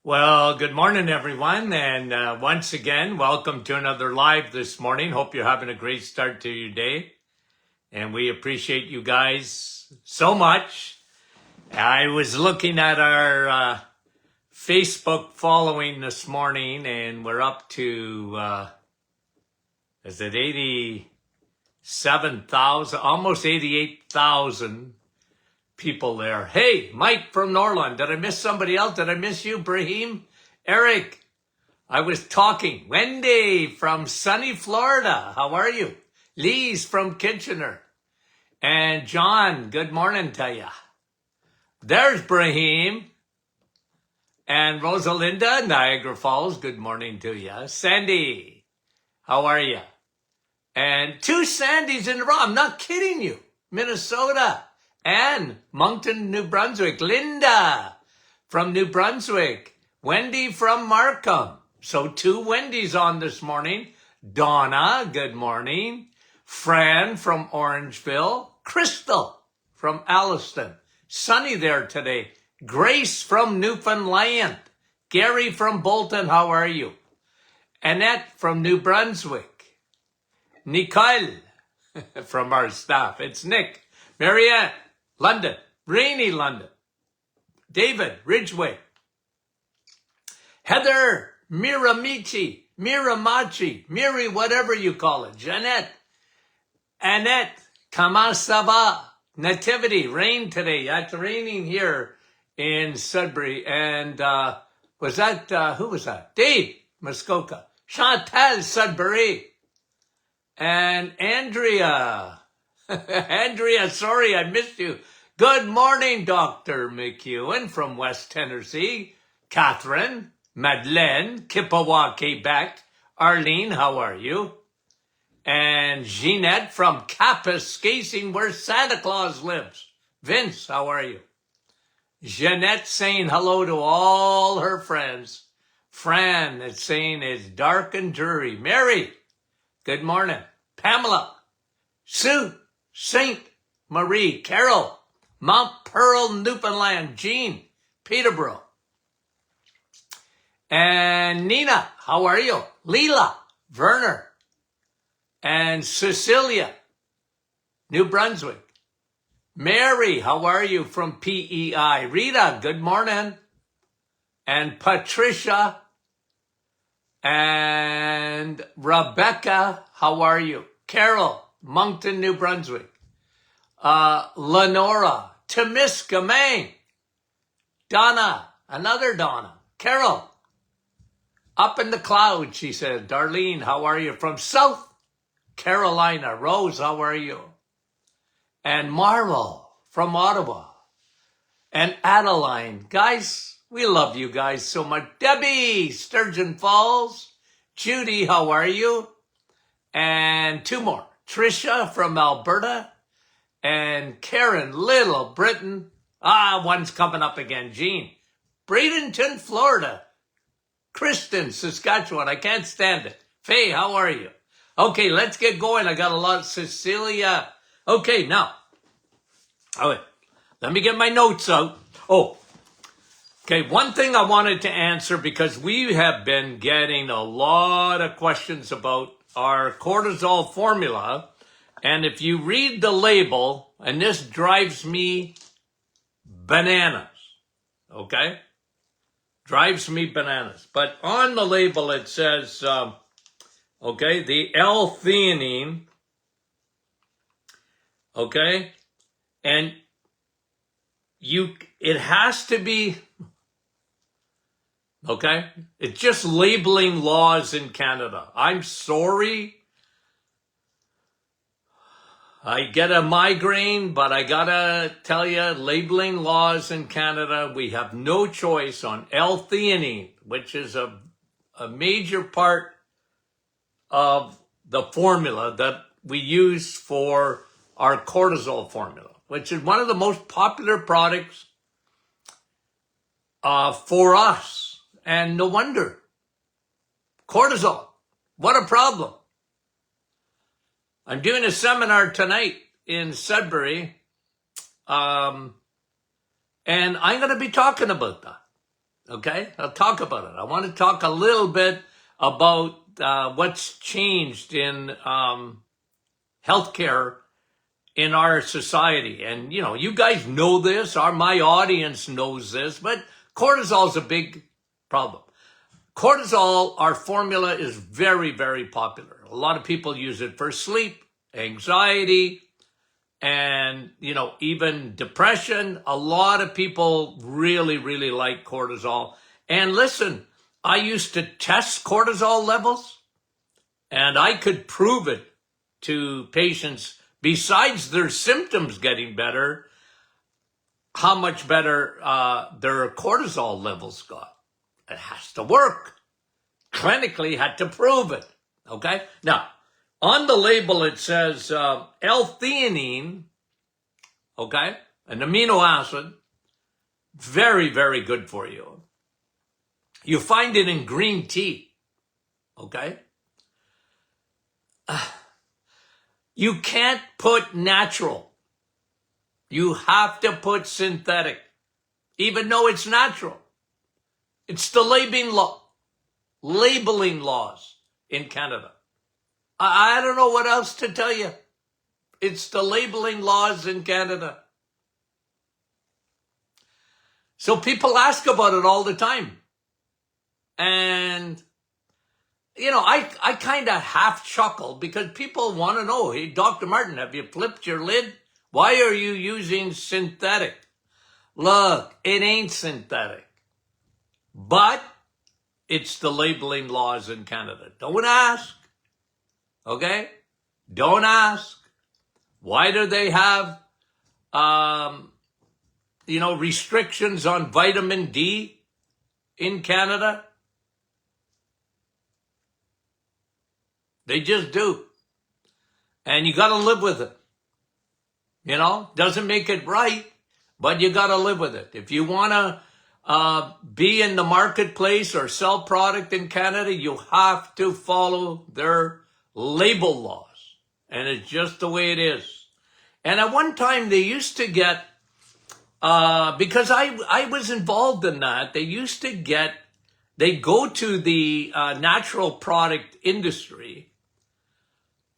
Well, good morning, everyone. And once again, welcome to another live this morning. Hope you're having a great start to your day. And we appreciate you guys so much. I was looking at our Facebook following this morning, and we're up to, is it 87,000, almost 88,000 people there. Hey, Mike from Norland. Did I miss somebody else? Did I miss you, Brahim? Eric, I was talking. Wendy from sunny Florida. How are you? Lise from Kitchener. And John, good morning to you. There's Brahim. And Rosalinda, Niagara Falls, good morning to you. Sandy, how are you? And two Sandys in a row. I'm not kidding you. Minnesota. And Moncton, New Brunswick. Linda from New Brunswick. Wendy from Markham. So two Wendy's on this morning. Donna, good morning. Fran from Orangeville. Crystal from Alliston. Sunny there today. Grace from Newfoundland. Gary from Bolton, how are you? Annette from New Brunswick. Nicole from our staff. It's Nick. Marianne, London. Rainy London. David, Ridgeway. Heather, Miramachi, Miri, whatever you call it. Jeanette, Annette, comment ça va? Nativity, rain today. It's raining here in Sudbury. And was that, who was that? Dave Muskoka. Chantal, Sudbury. And Andrea. Andrea, sorry I missed you. Good morning, Dr. McEwen from West Tennessee. Catherine, Madeleine, Kippawa, Quebec. Arlene, how are you? And Jeanette from Kapuskasing, where Santa Claus lives. Vince, how are you? Jeanette saying hello to all her friends. Fran is saying it's dark and dreary. Mary, good morning. Pamela, Sue, Saint Marie, Carol, Mount Pearl, Newfoundland, Jean, Peterborough. And Nina, how are you? Leela, Werner, and Cecilia, New Brunswick. Mary, how are you from PEI? Rita, good morning. And Patricia and Rebecca, how are you? Carol, Moncton, New Brunswick. Lenora, Temiskaming. Donna, another Donna. Carol, up in the clouds, she said. Darlene, how are you? From South Carolina. Rose, how are you? And Marvel from Ottawa. And Adeline. Guys, we love you guys so much. Debbie, Sturgeon Falls. Judy, how are you? And two more. Trisha from Alberta. And Karen, Little Britain. One's coming up again. Jean. Bradenton, Florida. Kristen, Saskatchewan. I can't stand it. Faye, how are you? Okay, let's get going. I got a lot. Cecilia. Okay, now. All right. Let me get my notes out. Okay, one thing I wanted to answer, because we have been getting a lot of questions about our cortisol formula. And if you read the label, and this drives me bananas, okay? Drives me bananas. But on the label it says, okay, the L-theanine, okay? And it has to be, okay? It's just labeling laws in Canada. I'm sorry. I get a migraine, but I gotta tell you, labeling laws in Canada, we have no choice on L-theanine, which is a major part of the formula that we use for our cortisol formula, which is one of the most popular products for us. And no wonder. Cortisol, what a problem. I'm doing a seminar tonight in Sudbury, and I'm going to be talking about that. Okay, I'll talk about it. I want to talk a little bit about what's changed in healthcare in our society. And, you know, you guys know this, my audience knows this, but cortisol is a big problem. Cortisol, our formula, is very, very popular. A lot of people use it for sleep, anxiety, and, you know, even depression. A lot of people really, really like cortisol. And listen, I used to test cortisol levels, and I could prove it to patients, besides their symptoms getting better, how much better their cortisol levels got. It has to work. Clinically had to prove it. Okay? Now, on the label it says L-theanine, okay, an amino acid, very, very good for you. You find it in green tea, okay? You can't put natural. You have to put synthetic, even though it's natural. It's the labeling laws in Canada. I don't know what else to tell you. It's the labeling laws in Canada. So people ask about it all the time. And, you know, I kind of half chuckle because people want to know, hey, Dr. Martin, have you flipped your lid? Why are you using synthetic? Look, it ain't synthetic. But it's the labeling laws in Canada. Don't ask. Okay? Don't ask. Why do they have, you know, restrictions on vitamin D in Canada? They just do. And you got to live with it. You know, doesn't make it right, but you got to live with it. If you want to be in the marketplace or sell product in Canada, you have to follow their label laws. And it's just the way it is. And at one time they used to get, because I was involved in that, they go to the natural product industry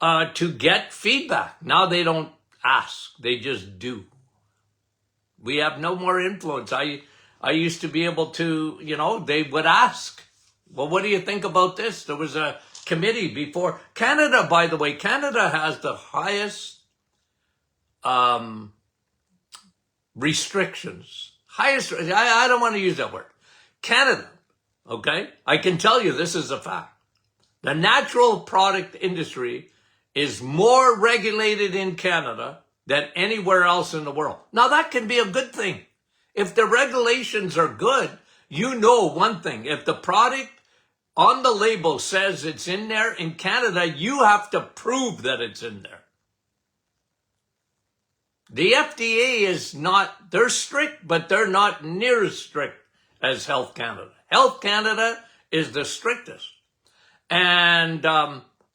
to get feedback. Now they don't ask, they just do. We have no more influence. I used to be able to, you know, they would ask, well, what do you think about this? There was a committee before. Canada, by the way, Canada has the highest restrictions. I don't want to use that word. Canada, okay? I can tell you this is a fact. The natural product industry is more regulated in Canada than anywhere else in the world. Now, that can be a good thing. If the regulations are good, you know one thing. If the product on the label says it's in there in Canada, you have to prove that it's in there. The FDA is not, they're strict, but they're not near as strict as Health Canada. Health Canada is the strictest. And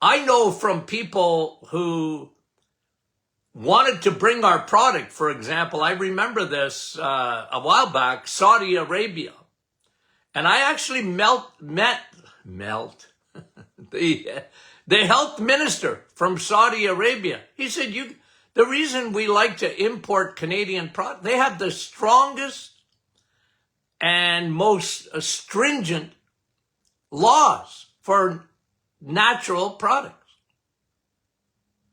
I know from people who wanted to bring our product, for example, I remember this a while back, Saudi Arabia. And I actually met the health minister from Saudi Arabia. He said, the reason we like to import Canadian product, they have the strongest and most stringent laws for natural products.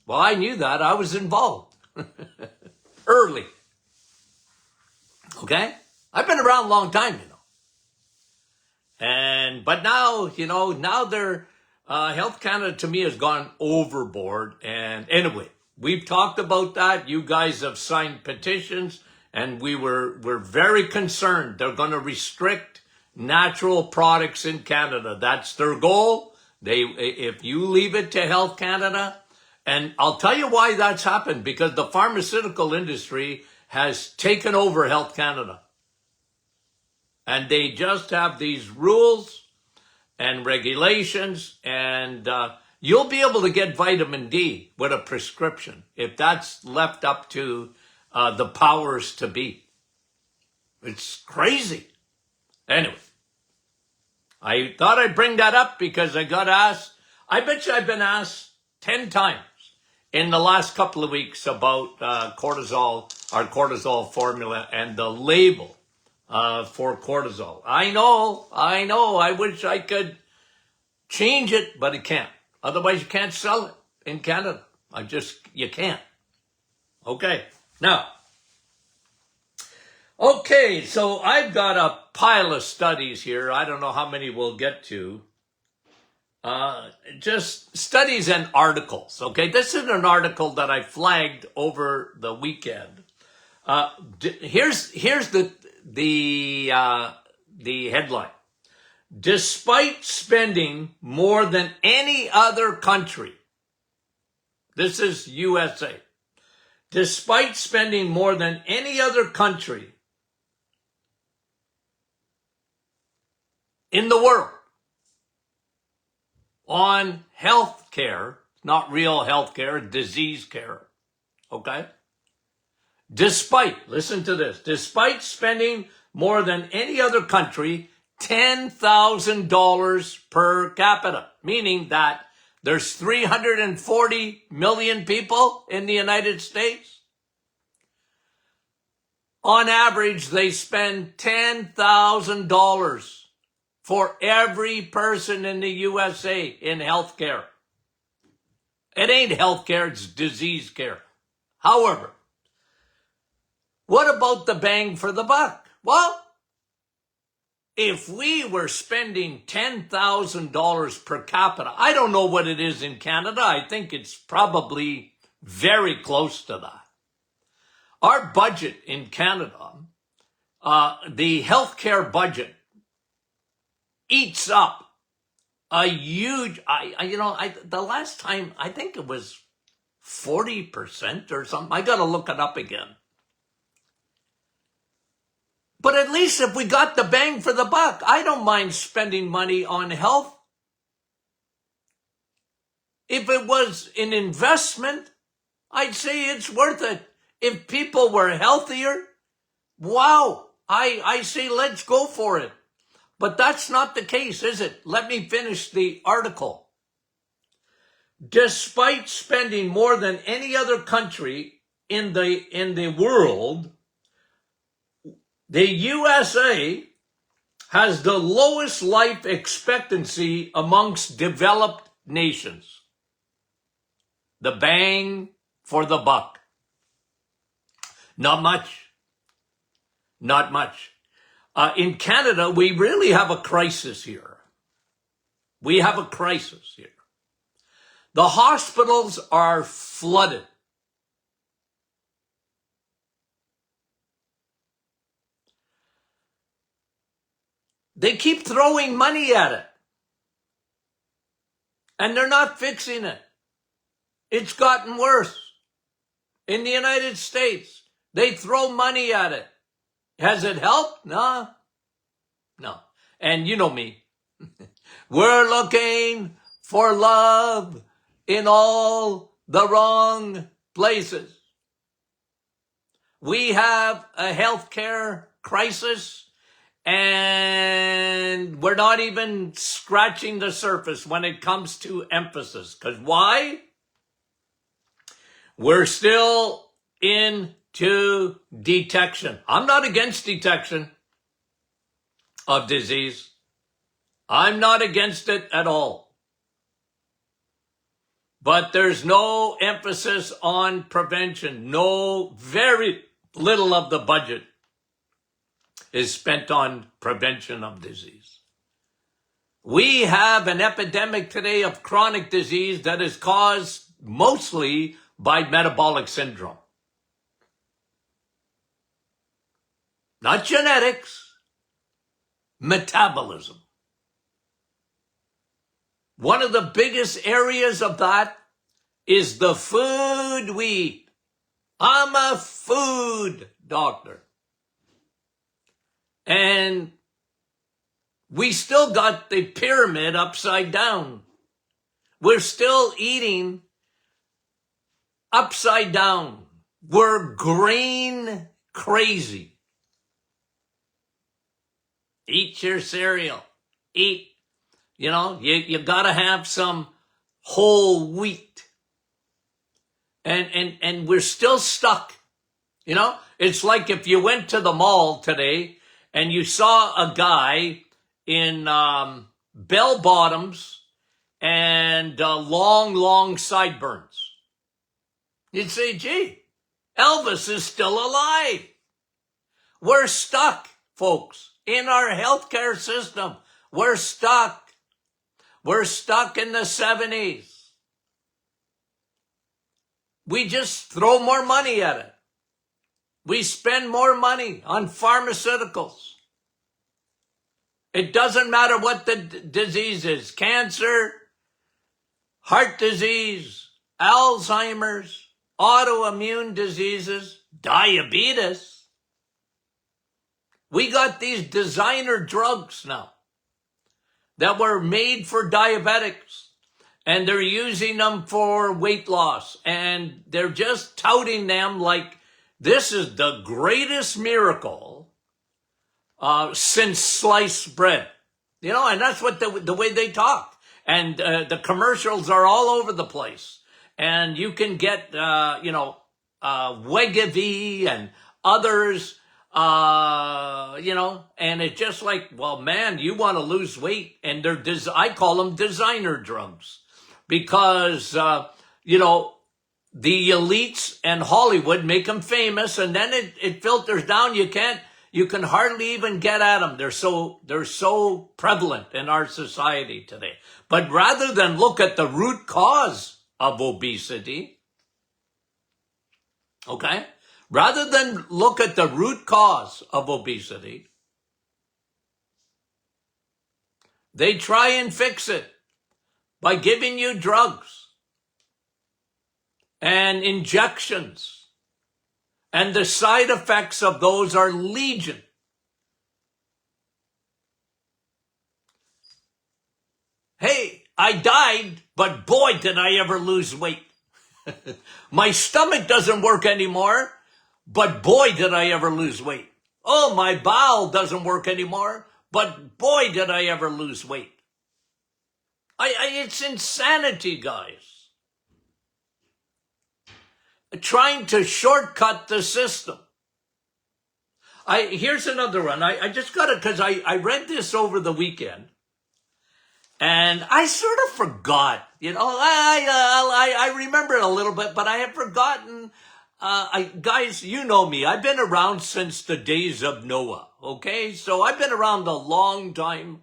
Well, I knew that. I was involved early. Okay? I've been around a long time, you know. But now, you know, now their Health Canada to me has gone overboard. And anyway, we've talked about that. You guys have signed petitions, and we're very concerned. They're going to restrict natural products in Canada. That's their goal. If you leave it to Health Canada, and I'll tell you why that's happened, because the pharmaceutical industry has taken over Health Canada. And they just have these rules and regulations, and you'll be able to get vitamin D with a prescription if that's left up to the powers to be. It's crazy. Anyway, I thought I'd bring that up because I got asked. I bet you I've been asked 10 times in the last couple of weeks about cortisol, our cortisol formula, and the label for cortisol. I know. I wish I could change it, but I can't. Otherwise, you can't sell it in Canada. You can't. Okay. Now, okay, so I've got a pile of studies here. I don't know how many we'll get to. Just studies and articles. Okay, this is an article that I flagged over the weekend. Here's the headline. Despite spending more than any other country, this is USA. Despite spending more than any other country in the world on health care, not real health care, disease care, okay? Listen to this, despite spending more than any other country, $10,000 per capita, meaning that there's 340 million people in the United States. On average, they spend $10,000 for every person in the USA in health care. It ain't health care, it's disease care. However, what about the bang for the buck? Well, if we were spending $10,000 per capita, I don't know what it is in Canada. I think it's probably very close to that. Our budget in Canada, the healthcare budget, eats up a huge, the last time, I think it was 40% or something. I got to look it up again. But at least if we got the bang for the buck, I don't mind spending money on health. If it was an investment, I'd say it's worth it. If people were healthier, wow, I say let's go for it. But that's not the case, is it? Let me finish the article. Despite spending more than any other country in the world, the USA has the lowest life expectancy amongst developed nations. The bang for the buck. Not much. Not much. In Canada, we really have a crisis here. We have a crisis here. The hospitals are flooded. They keep throwing money at it. And they're not fixing it. It's gotten worse. In the United States, they throw money at it. Has it helped? No. And you know me. We're looking for love in all the wrong places. We have a healthcare crisis, and we're not even scratching the surface when it comes to emphasis. Because why? We're still into detection. I'm not against detection of disease. I'm not against it at all. But there's no emphasis on prevention. Very little of the budget is spent on prevention of disease. We have an epidemic today of chronic disease that is caused mostly by metabolic syndrome. Not genetics, metabolism. One of the biggest areas of that is the food we eat. I'm a food doctor. And we still got the pyramid upside down. We're still eating upside down. We're grain crazy. Eat your cereal. Eat You know, you got to have some whole wheat. And we're still stuck. You know, it's like if you went to the mall today and you saw a guy in bell bottoms and long sideburns. You'd say, gee, Elvis is still alive. We're stuck, folks, in our healthcare system. We're stuck. We're stuck in the 70s. We just throw more money at it. We spend more money on pharmaceuticals. It doesn't matter what the disease is. Cancer, heart disease, Alzheimer's, autoimmune diseases, diabetes. We got these designer drugs now that were made for diabetics, and they're using them for weight loss, and they're just touting them like this is the greatest miracle since sliced bread. You know, and that's what the way they talk. And the commercials are all over the place. And you can get, Wegovy and others, and it's just like, well, man, you want to lose weight. And I call them designer drugs because, the elites and Hollywood make them famous, and then it filters down. You can hardly even get at them. They're so prevalent in our society today. But rather than look at the root cause of obesity, okay? Rather than look at the root cause of obesity, they try and fix it by giving you drugs and injections. And the side effects of those are legion. Hey, I died, but boy, did I ever lose weight. My stomach doesn't work anymore, but boy, did I ever lose weight. Oh, my bowel doesn't work anymore, but boy, did I ever lose weight. It's insanity, guys. Trying to shortcut the system. Here's another one. I just got it because I read this over the weekend, and I sort of forgot. You know, I remember it a little bit, but I have forgotten. Guys, you know me. I've been around since the days of Noah. Okay, so I've been around a long time.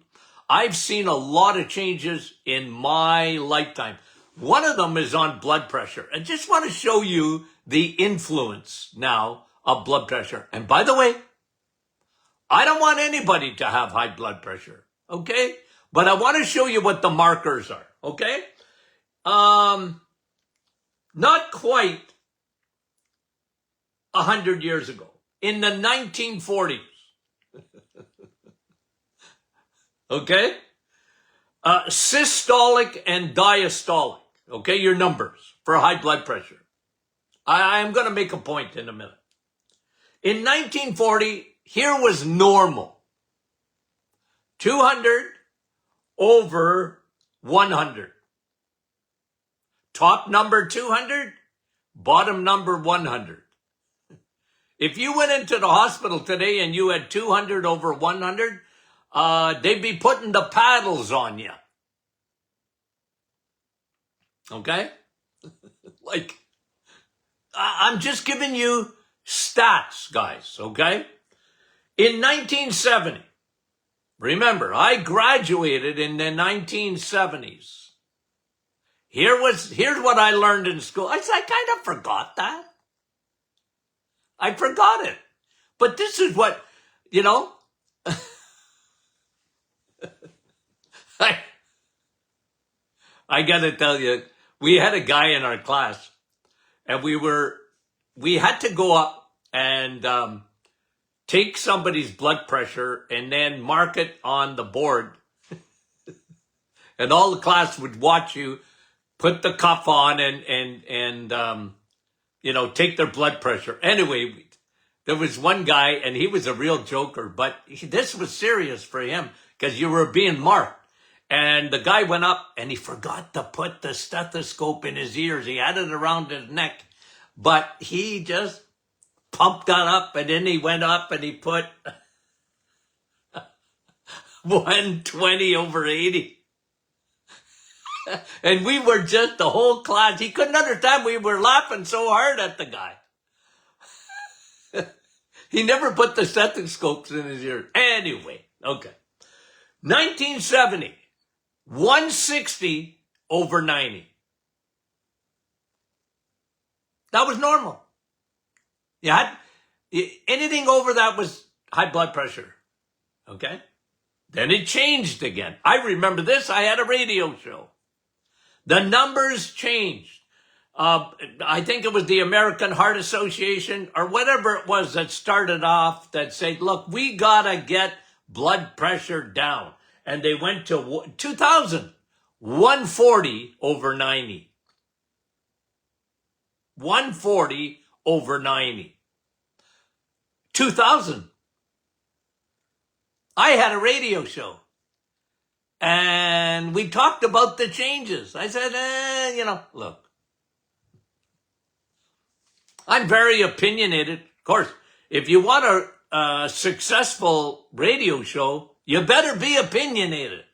I've seen a lot of changes in my lifetime. One of them is on blood pressure. I just want to show you the influence now of blood pressure. And by the way, I don't want anybody to have high blood pressure, okay? But I want to show you what the markers are, okay? Not quite 100 years ago, in the 1940s, okay? Systolic and diastolic, okay, your numbers for high blood pressure. I'm going to make a point in a minute. In 1940, here was normal. 200 over 100. Top number 200, bottom number 100. If you went into the hospital today and you had 200 over 100, they'd be putting the paddles on you. Okay? Like, I'm just giving you stats, guys, okay? In 1970, remember, I graduated in the 1970s. Here's what I learned in school. I kind of forgot that. I forgot it. But this is what, you know, I got to tell you, we had a guy in our class, and we had to go up and take somebody's blood pressure and then mark it on the board. And all the class would watch you put the cuff on and take their blood pressure. Anyway, there was one guy, and he was a real joker, but this was serious for him because you were being marked. And the guy went up and he forgot to put the stethoscope in his ears. He had it around his neck, but he just pumped that up, and then he went up and he put 120/80. And we were just, the whole class, he couldn't understand. We were laughing so hard at the guy. He never put the stethoscopes in his ear. Anyway, okay. 1970, 160/90. That was normal. You had, anything over that was high blood pressure. Okay? Then it changed again. I remember this. I had a radio show. The numbers changed. I think it was the American Heart Association or whatever it was that started off that said, look, we got to get blood pressure down. And they went to 2000, 140/90. 140/90. 2000. I had a radio show. And we talked about the changes. I said, look. I'm very opinionated. Of course, if you want a successful radio show, you better be opinionated.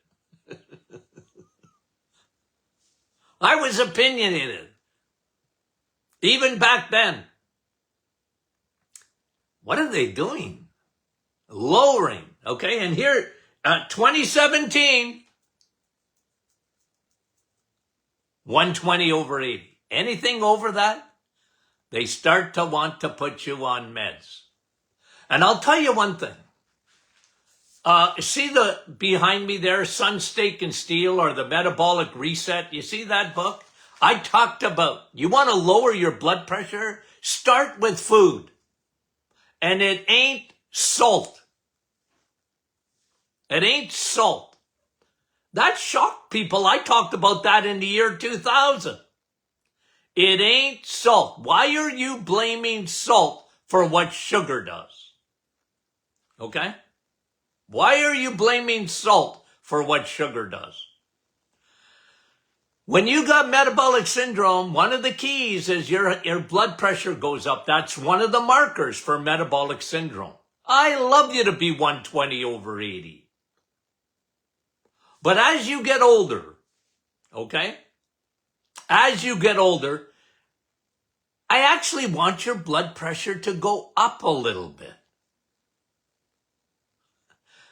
I was opinionated. Even back then. What are they doing? Lowering. Okay, and here, 2017, 120/80. Anything over that, they start to want to put you on meds. And I'll tell you one thing. See the behind me there, Sun, Steak, and Steel, or the Metabolic Reset? You see that book? I talked about, you want to lower your blood pressure? Start with food. And it ain't salt. It ain't salt. That shocked people. I talked about that in the year 2000. It ain't salt. Why are you blaming salt for what sugar does? Okay? Why are you blaming salt for what sugar does? When you got metabolic syndrome, one of the keys is your blood pressure goes up. That's one of the markers for metabolic syndrome. I love you to be 120/80. But as you get older, okay? As you get older, I actually want your blood pressure to go up a little bit.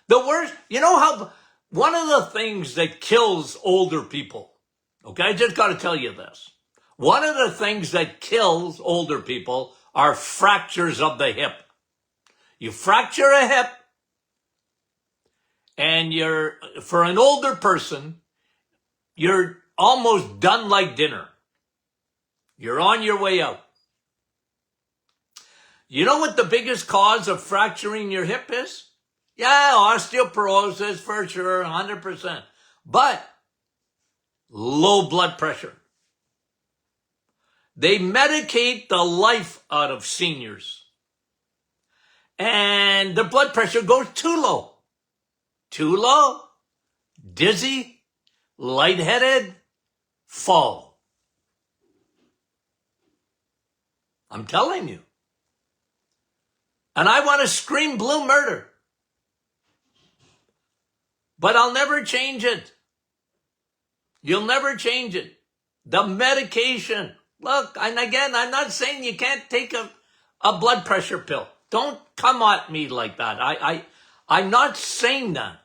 The worst, you know how, one of the things that kills older people, okay, I just got to tell you this. One of the things that kills older people are fractures of the hip. You fracture a hip, and for an older person, you're almost done like dinner. You're on your way out. You know what the biggest cause of fracturing your hip is? Yeah, osteoporosis for sure, 100%. But low blood pressure. They medicate the life out of seniors. And the blood pressure goes too low. Too low, dizzy, lightheaded, fall. I'm telling you. And I want to scream blue murder. But I'll never change it. You'll never change it. The medication. Look, and again, I'm not saying you can't take a blood pressure pill. Don't come at me like that. I'm not saying that.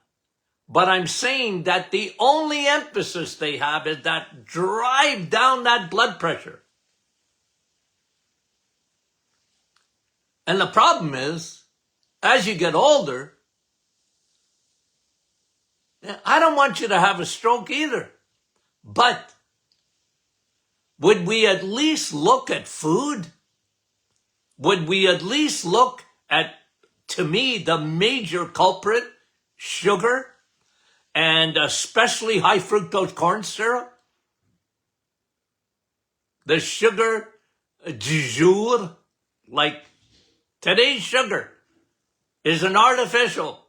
But I'm saying that the only emphasis they have is that drive down that blood pressure. And the problem is, as you get older, I don't want you to have a stroke either. But would we at least look at food? Would we at least look at, to me, the major culprit, sugar, and especially high fructose corn syrup? The sugar du jour, like today's sugar, is an artificial.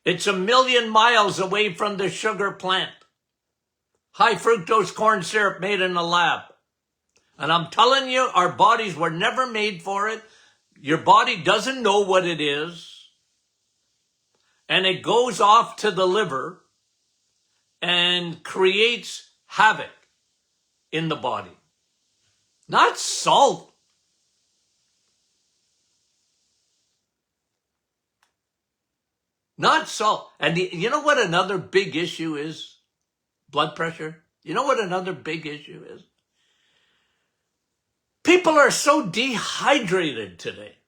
It's 1,000,000 miles away from the sugar plant. High fructose corn syrup made in a lab. And I'm telling you, our bodies were never made for it. Your body doesn't know what it is. And it goes off to the liver and creates havoc in the body. Not salt. Not salt. And you know what another big issue is? Blood pressure. You know what another big issue is? People are so dehydrated today.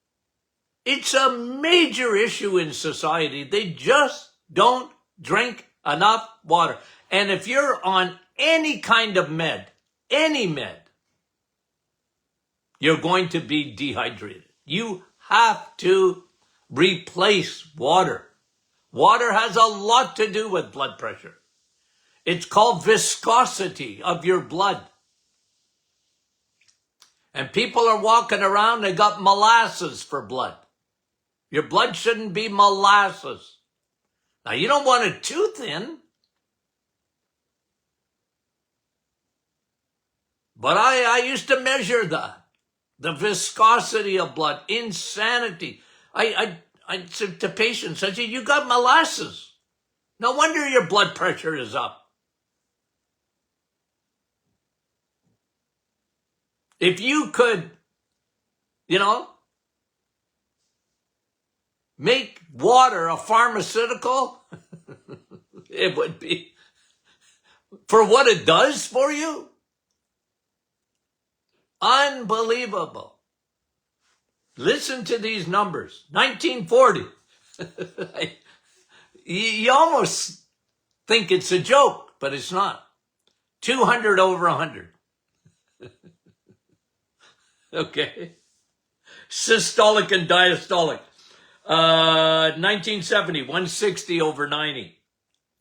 It's a major issue in society. They just don't drink enough water. And if you're on any kind of med, any med, you're going to be dehydrated. You have to replace water. Water has a lot to do with blood pressure. It's called viscosity of your blood. And people are walking around, they got molasses for blood. Your blood shouldn't be molasses. Now, you don't want it too thin. But I used to measure the viscosity of blood. Insanity. I said to patients, I said, you got molasses. No wonder your blood pressure is up. If you could, make water a pharmaceutical, it would be for what it does for you. Unbelievable. Listen to these numbers. 1940. You almost think it's a joke, but it's not. 200 over 100. Okay. Systolic and diastolic. 1970, 160 over 90.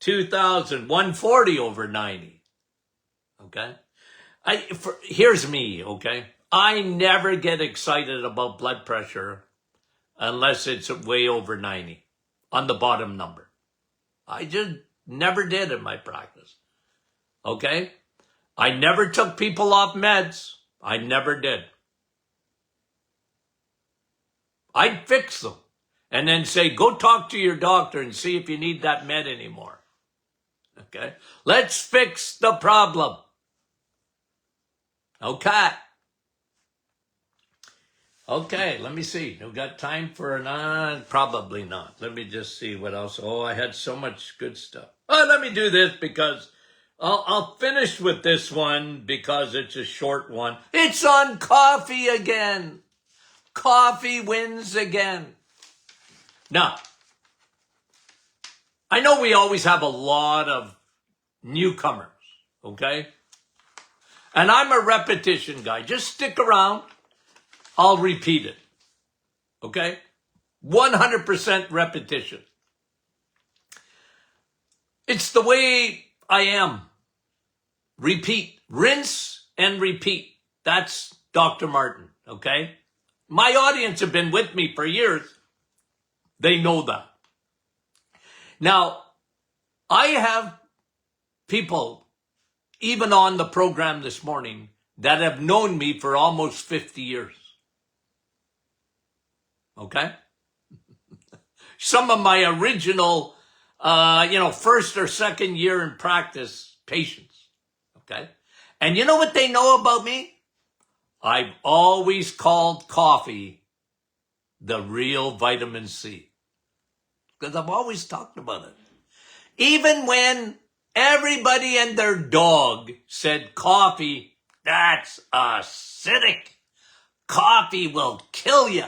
2000, 140 over 90. Okay. Here's me, okay. I never get excited about blood pressure unless it's way over 90 on the bottom number. I just never did in my practice. Okay. I never took people off meds. I never did. I'd fix them and then say, go talk to your doctor and see if you need that med anymore. Okay. Let's fix the problem. Okay. Okay, let me see. We've got time for probably not. Let me just see what else. Oh, I had so much good stuff. Oh, let me do this because I'll finish with this one because it's a short one. It's on coffee again. Coffee wins again. Now, I know we always have a lot of newcomers, okay? And I'm a repetition guy. Just stick around. I'll repeat it, okay? 100% repetition. It's the way I am. Repeat, rinse and repeat. That's Dr. Martin, okay? My audience have been with me for years. They know that. Now, I have people, even on the program this morning, that have known me for almost 50 years. Okay? Some of my original, first or second year in practice patients. Okay? And you know what they know about me? I've always called coffee the real vitamin C. Because I've always talked about it. Even when everybody and their dog said coffee, that's acidic. Coffee will kill you.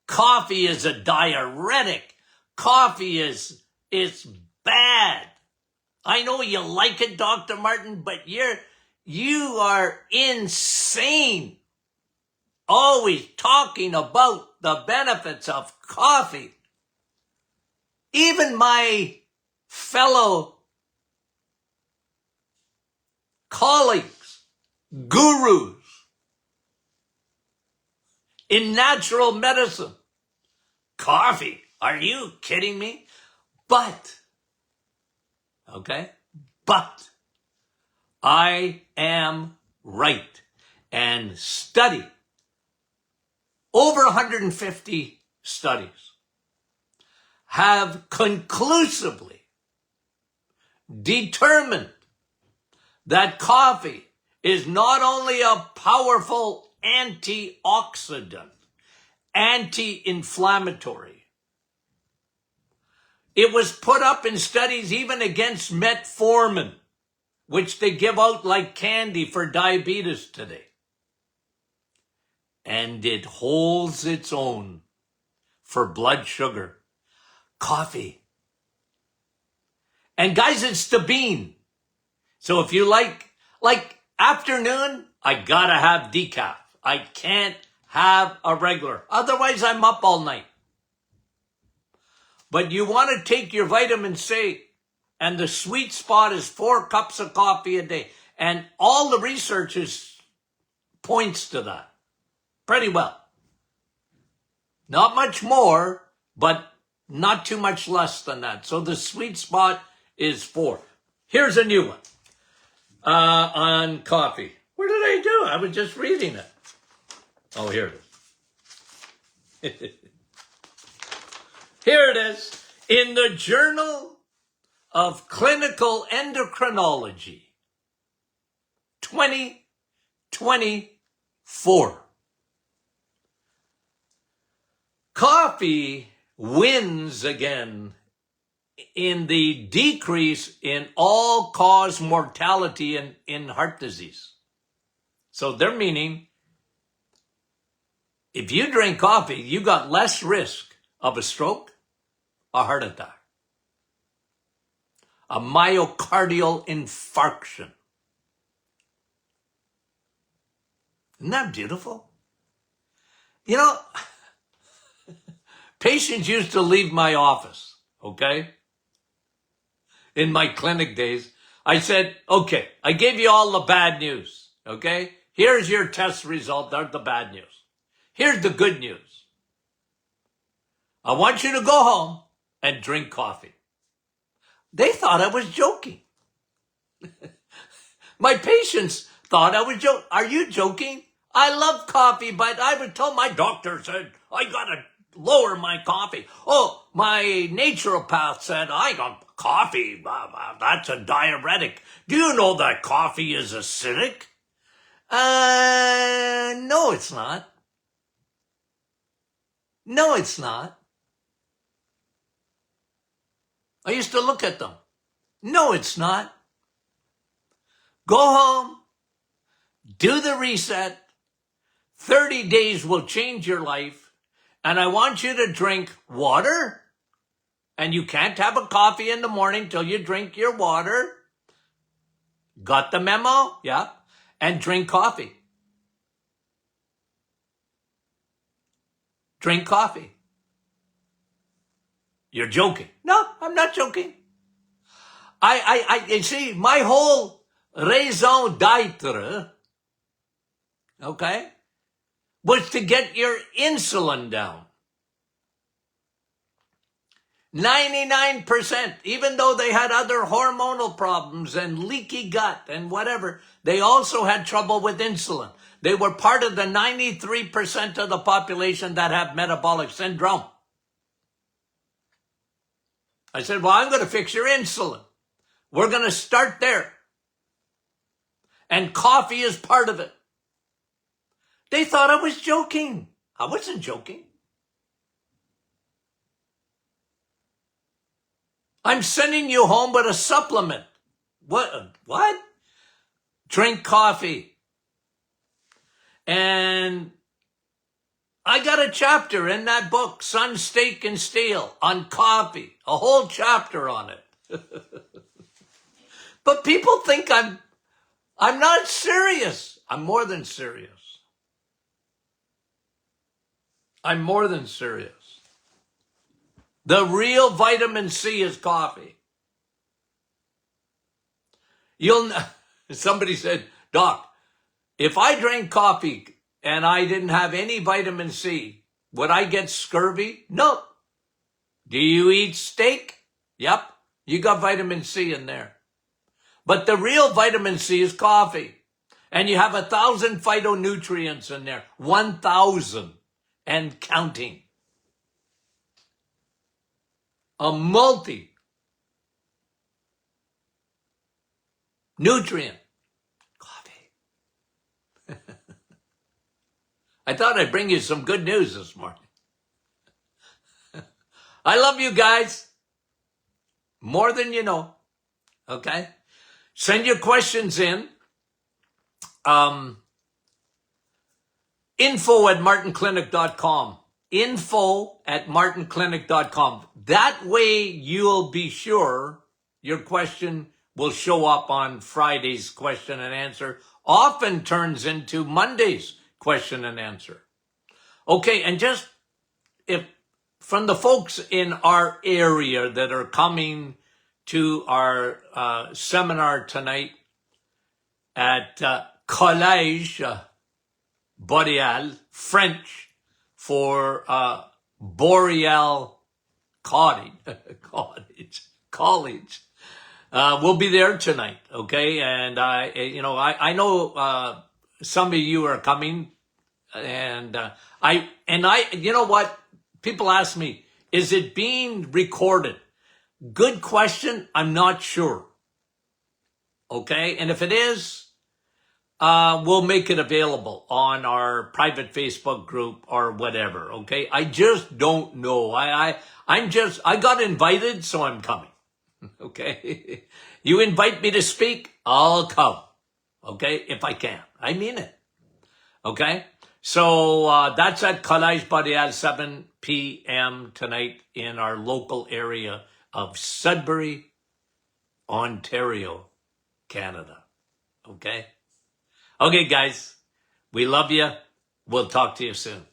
Coffee is a diuretic. Coffee is bad. I know you like it, Dr. Martin, but you are insane. Always talking about the benefits of coffee. Even my fellow colleagues, gurus in natural medicine. Coffee? Are you kidding me? But, okay, but I am right. And study, over 150 studies, have conclusively determined that coffee is not only a powerful antioxidant, anti-inflammatory. It was put up in studies even against metformin, which they give out like candy for diabetes today. And it holds its own for blood sugar. Coffee. And guys, it's the bean. So if you like afternoon, I gotta have decaf. I can't have a regular. Otherwise, I'm up all night. But you want to take your vitamin C, and the sweet spot is 4 cups of coffee a day. And all the research points to that pretty well. Not much more, but not too much less than that. So the sweet spot is 4. Here's a new one on coffee. Where did I do? I was just reading it. Oh, here it is. Here it is. In the Journal of Clinical Endocrinology, 2024. Coffee wins again in the decrease in all-cause mortality in heart disease. So they're meaning if you drink coffee, you got less risk of a stroke, a heart attack, a myocardial infarction. Isn't that beautiful? You know, patients used to leave my office, okay? In my clinic days, I said, okay, I gave you all the bad news, okay? Here's your test result, that's the bad news. Here's the good news. I want you to go home and drink coffee. They thought I was joking. My patients thought I was joking. Are you joking? I love coffee, but I was told my doctor said I gotta lower my coffee. Oh, my naturopath said I got coffee. That's a diuretic. Do you know that coffee is acidic? No, it's not. No, it's not. I used to look at them. No, it's not. Go home, do the reset. 30 days will change your life. And I want you to drink water. And you can't have a coffee in the morning till you drink your water. Got the memo? Yeah. And drink coffee. Drink coffee. You're joking. No, I'm not joking. You see, my whole raison d'etre, okay, was to get your insulin down. 99%, even though they had other hormonal problems and leaky gut and whatever, they also had trouble with insulin. They were part of the 93% of the population that have metabolic syndrome. I said, well, I'm going to fix your insulin. We're going to start there. And coffee is part of it. They thought I was joking. I wasn't joking. I'm sending you home with a supplement. What? Drink coffee. And I got a chapter in that book, Sun, Steak, and Steel, on coffee. A whole chapter on it. But people think I'm not serious. I'm more than serious. I'm more than serious. The real vitamin C is coffee. Somebody said, Doc, if I drank coffee and I didn't have any vitamin C, would I get scurvy? No. Do you eat steak? Yep, you got vitamin C in there. But the real vitamin C is coffee. And you have 1,000 phytonutrients in there. 1,000 and counting. A multi-nutrient coffee. I thought I'd bring you some good news this morning. I love you guys more than you know. Okay? Send your questions in. Info@martinclinic.com. Info@martinclinic.com. That way you'll be sure your question will show up on Friday's question and answer. Often turns into Monday's question and answer. Okay, and just if from the folks in our area that are coming to our seminar tonight at Collège Boreal, French for Boreal College. We'll be there tonight, okay? And I know some of you are coming, and you know what? People ask me, is it being recorded? Good question. I'm not sure. Okay, and if it is, we'll make it available on our private Facebook group or whatever. Okay, I just don't know. I got invited, so I'm coming. Okay, you invite me to speak, I'll come. Okay, if I can, I mean it. Okay, so that's at Collège Boreal, 7 p.m. tonight in our local area of Sudbury, Ontario, Canada. Okay? Okay, guys. We love you. We'll talk to you soon.